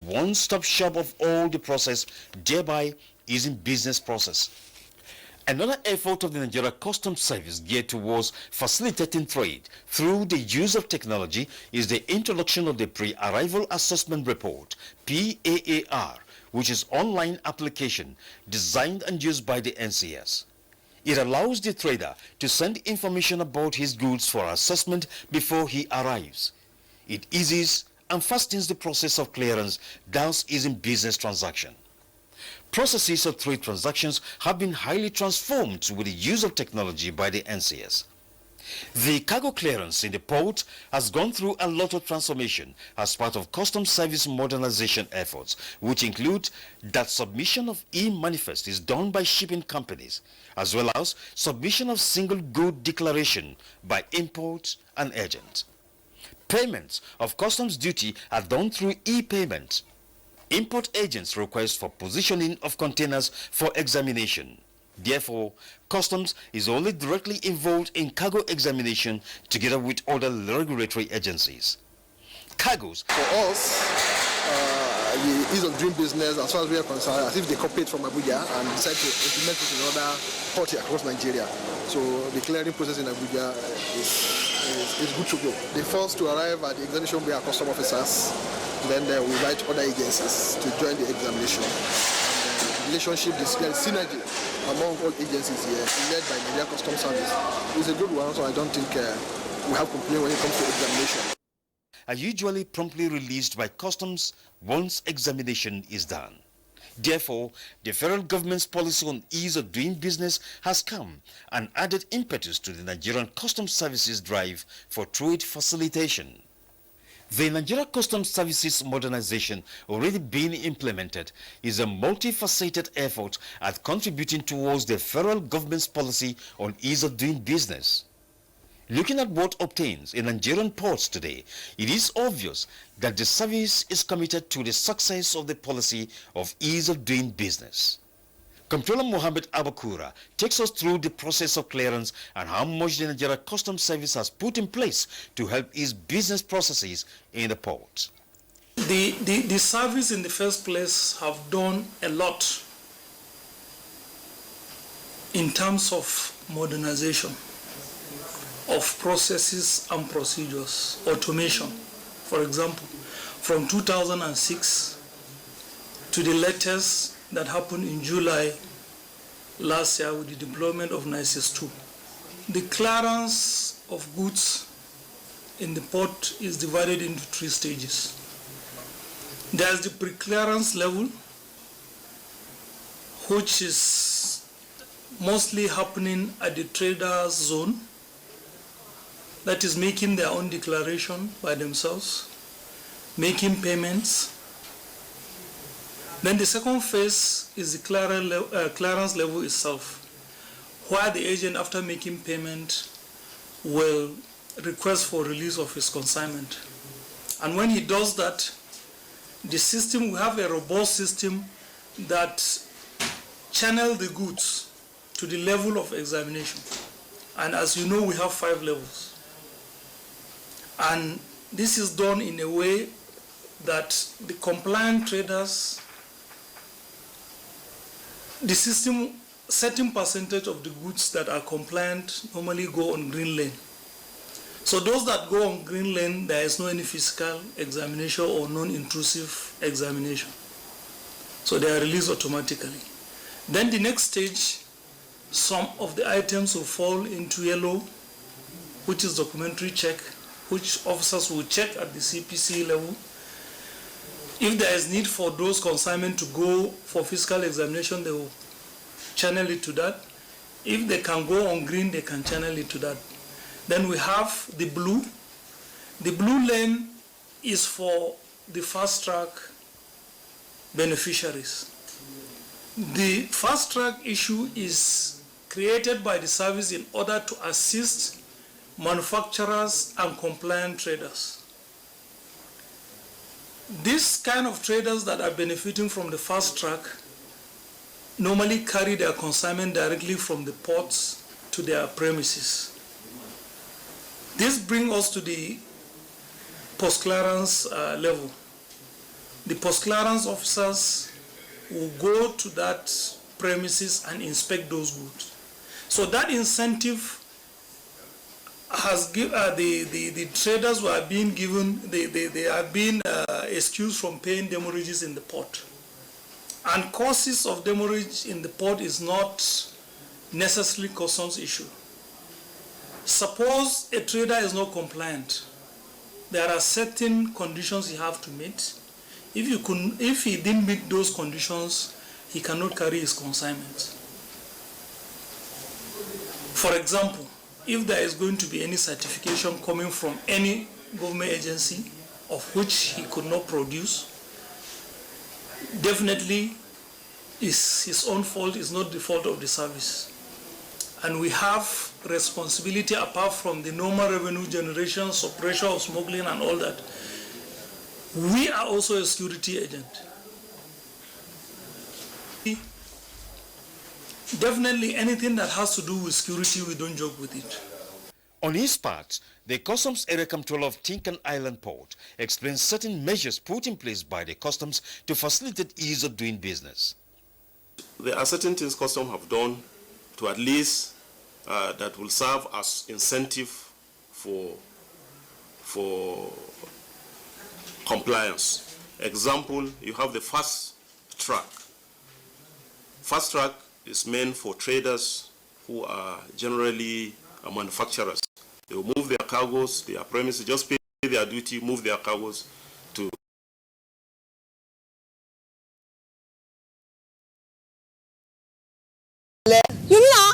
one-stop shop of all the process, thereby easing business process. Another effort of the Nigeria Customs Service geared towards facilitating trade through the use of technology is the introduction of the Pre-Arrival Assessment Report, PAAR, which is an online application designed and used by the NCS. It allows the trader to send information about his goods for assessment before he arrives. It eases and fastens the process of clearance, thus easing business transaction. Processes of trade transactions have been highly transformed with the use of technology by the NCS. The cargo clearance in the port has gone through a lot of transformation as part of customs service modernization efforts, which include that submission of e-manifest is done by shipping companies, as well as submission of single good declaration by import and agent. Payments of customs duty are done through e-payment. Import agents request for positioning of containers for examination. Therefore, customs is only directly involved in cargo examination together with other regulatory agencies. Cargoes. For us, the ease of doing business, as far as we are concerned, as if they copy it from Abuja and decide to implement it in other ports across Nigeria. So the clearing process in Abuja is good to go. The first to arrive at the examination will be our custom officers. Then we invite other agencies to join the examination. And the relationship, the synergy among all agencies here, led by Nigeria Customs Service, is a good one. So I don't think we have complaint when it comes to examination. Are usually promptly released by customs once examination is done. Therefore, the federal government's policy on ease of doing business has come and added impetus to the Nigerian Customs Services drive for trade facilitation. The Nigeria Customs Services modernization already being implemented is a multifaceted effort at contributing towards the federal government's policy on ease of doing business. Looking at what obtains in Nigerian ports today, it is obvious that the service is committed to the success of the policy of ease of doing business. Comptroller Mohammed Abakura takes us through the process of clearance and how much the Nigeria Customs Service has put in place to help ease business processes in the port. The service in the first place have done a lot in terms of modernization of processes and procedures, automation. For example, from 2006 to the latest that happened in July last year with the deployment of NICES 2. The clearance of goods in the port is divided into 3 stages. There's the pre-clearance level, which is mostly happening at the traders zone, that is making their own declaration by themselves, making payments. Then the second phase is the clearance level itself, where the agent, after making payment, will request for release of his consignment. And when he does that, the system, we have a robust system that channels the goods to the level of examination. And as you know, we have 5 levels. And this is done in a way that the compliant traders, the system, certain percentage of the goods that are compliant normally go on green lane. So those that go on green lane, there is no any physical examination or non-intrusive examination. So they are released automatically. Then the next stage, some of the items will fall into yellow, which is documentary check, which officers will check at the CPC level. If there is need for those consignment to go for physical examination, they will channel it to that. If they can go on green, they can channel it to that. Then we have the blue. The blue lane is for the fast track beneficiaries. The fast track issue is created by the service in order to assist manufacturers and compliant traders. This kind of traders that are benefiting from the fast track normally carry their consignment directly from the ports to their premises. This brings us to the post-clearance level, the post-clearance officers will go to that premises and inspect those goods. So that incentive has the traders were being given, they have been excused from paying demurrages in the port. And causes of demurrage in the port is not necessarily customs issue. Suppose a trader is not compliant, there are certain conditions you have to meet. If he didn't meet those conditions, he cannot carry his consignment. For example, if there is going to be any certification coming from any government agency of which he could not produce, definitely is his own fault, is not the fault of the service. And we have responsibility apart from the normal revenue generation, suppression of smuggling and all that. We are also a security agent. Definitely anything that has to do with security, we don't joke with it. On his part, the Customs Area Controller of Tinkan Island Port explains certain measures put in place by the Customs to facilitate ease of doing business. There are certain things Customs have done to at least that will serve as incentive for compliance. Example, you have the fast track. Fast track is meant for traders who are generally manufacturers. They will move their cargoes, their premises, just pay their duty, move their cargoes to You know,